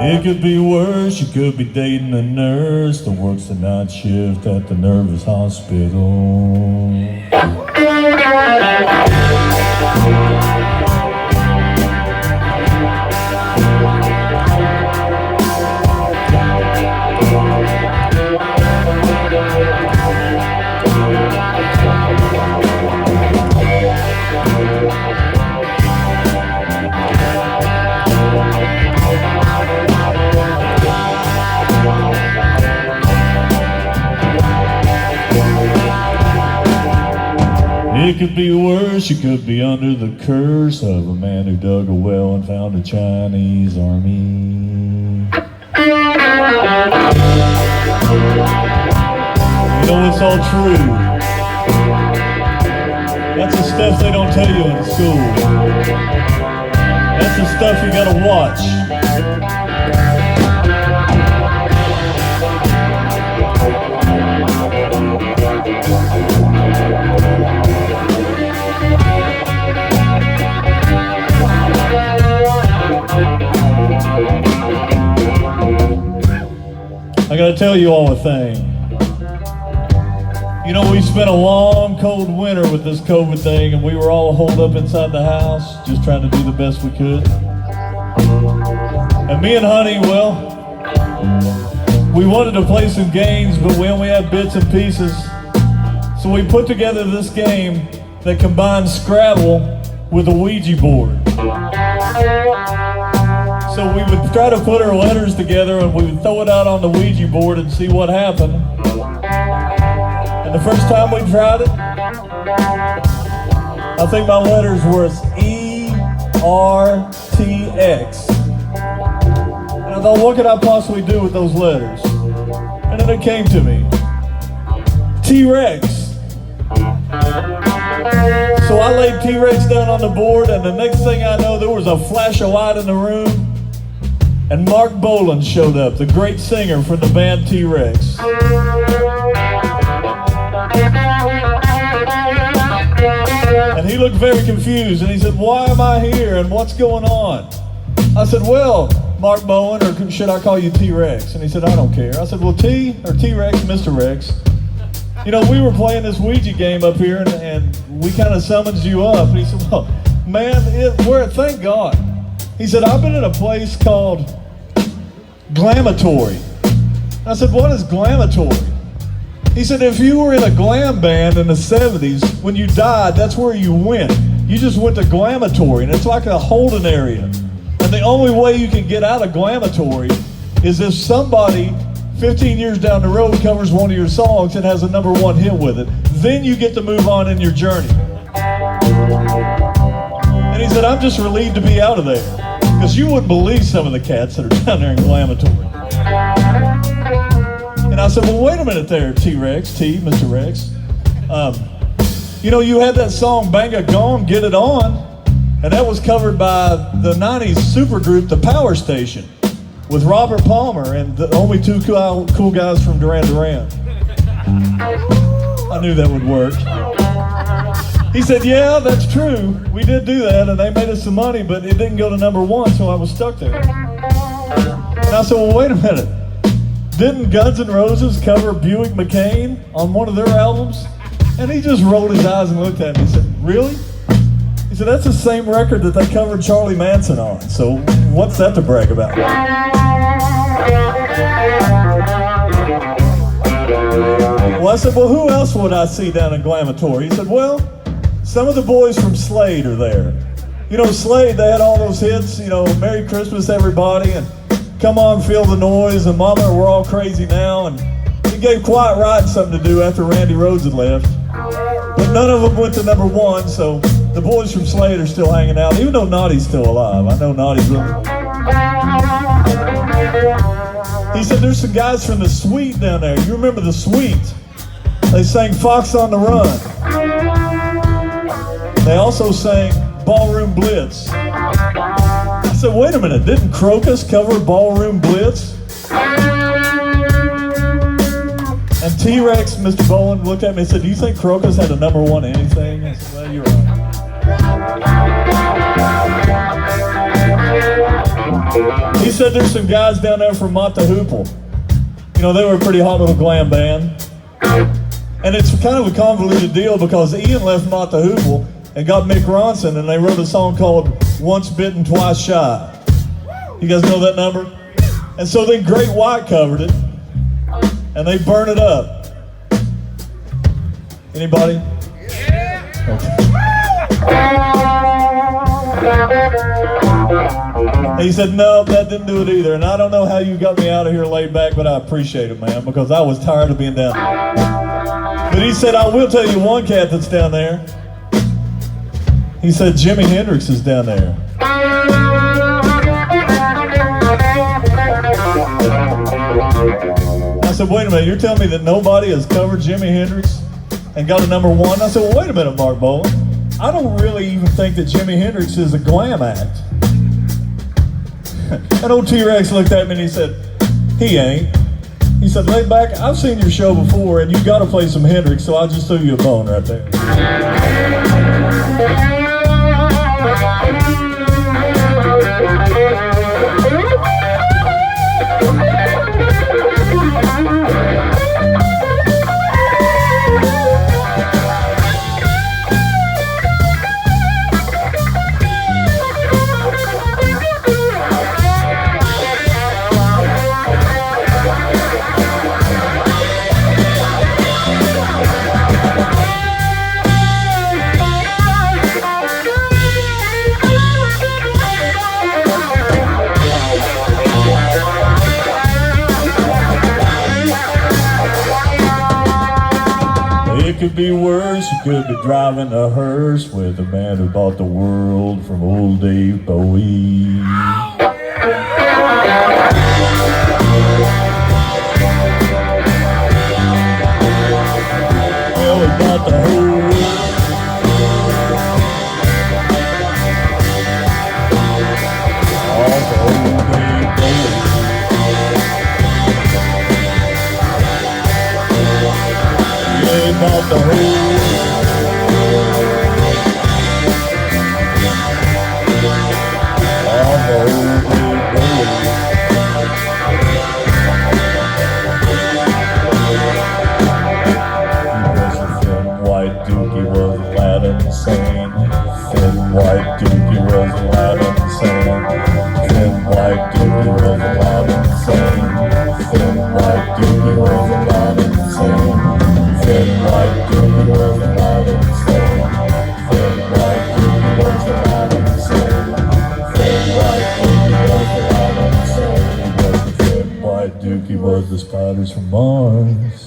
It could be worse, you could be dating a nurse that works the night shift at the nervous hospital. It could be worse, you could be under the curse of a man who dug a well and found a Chinese army. You know, it's all true. That's the stuff they don't tell you in school. That's the stuff you gotta watch. I gotta tell you all a thing. You know, we spent a long, cold winter with this COVID thing, and we were all holed up inside the house, just trying to do the best we could. And me and Honey, well, we wanted to play some games, but we only had bits and pieces. So we put together this game that combines Scrabble with a Ouija board. So we would try to put our letters together and we would throw it out on the Ouija board and see what happened. And the first time we tried it, I think my letters were E-R-T-X. And I thought, what could I possibly do with those letters? And then it came to me, T-Rex. So I laid T-Rex down on the board, and the next thing I know, there was a flash of light in the room. And Mark Bolan showed up, the great singer from the band T-Rex. And he looked very confused, and he said, why am I here, and what's going on? I said, well, Mark Bolan, or should I call you T-Rex? And he said, I don't care. I said, well, T-Rex, Mr. Rex, you know, we were playing this Ouija game up here, and we kind of summoned you up. And he said, well, man, thank God. He said, I've been in a place called Glamatory. I said, what is Glamatory? He said, if you were in a glam band in the 70s, when you died, that's where you went. You just went to Glamatory, and it's like a holding area. And the only way you can get out of Glamatory is if somebody 15 years down the road covers one of your songs and has a #1 hit with it. Then you get to move on in your journey. And he said, I'm just relieved to be out of there. Because you wouldn't believe some of the cats that are down there in Glamatory. And I said, well, wait a minute there, T-Rex, Mr. Rex. You know, you had that song, Bang a Gong, Get It On. And that was covered by the 90s supergroup, The Power Station, with Robert Palmer and the only two cool guys from Duran Duran. I knew that would work. He said, yeah, that's true. We did do that, and they made us some money, but it didn't go to #1, so I was stuck there. And I said, well, wait a minute. Didn't Guns N' Roses cover Buick McCain on one of their albums? And he just rolled his eyes and looked at me. He said, really? He said, that's the same record that they covered Charlie Manson on, so what's that to brag about? Well, I said, well, who else would I see down in Glamatory? He said, well, some of the boys from Slade are there. You know, Slade, they had all those hits, you know, Merry Christmas, Everybody, and Come On, Feel the Noise, and Mama, We're All Crazy Now, and he gave Quiet Riot something to do after Randy Rhoads had left. But none of them went to #1, so the boys from Slade are still hanging out, even though Naughty's still alive. I know Naughty's really... He said there's some guys from the Sweet down there. You remember the Sweet? They sang Fox on the Run. They also sang Ballroom Blitz. I said, wait a minute, didn't Crocus cover Ballroom Blitz? And T-Rex, Mr. Bowen, looked at me and said, do you think Crocus had a #1 anything? I said, well, you're right. He said there's some guys down there from Mott the Hoople. You know, they were a pretty hot little glam band. And it's kind of a convoluted deal because Ian left Mott the Hoople and got Mick Ronson, and they wrote a song called Once Bitten, Twice Shy. You guys know that number? And so then Great White covered it, and they burned it up. Anybody? Yeah. Okay. He said, no, that didn't do it either. And I don't know how you got me out of here laid back, but I appreciate it, man, because I was tired of being down there. But he said, I will tell you one cat that's down there. He said, Jimi Hendrix is down there. I said, wait a minute, you're telling me that nobody has covered Jimi Hendrix and got a #1? I said, well, wait a minute, Mark Bowen. I don't really even think that Jimi Hendrix is a glam act. And old T-Rex looked at me and he said, he ain't. He said, lay back, I've seen your show before and you gotta play some Hendrix, so I'll just throw you a bone right there. It could be worse, you could be driving a hearse with a man who bought the world from old Dave Bowie. Well, he bought the whole world. All for old Dave Bowie. He bought the whole all the whole big Bowie. He was a thin white duke, he was loud and insane. Thin white duke, he was loud and insane. Thin white duke, he was loud and insane. Thin white duke, he was loud and insane. Thin white duke, he was loud and insane. Thin white duke, he was loud and insane. Thin white duke, he was loud and insane. He was the thin white duke, he was the spiders from Mars.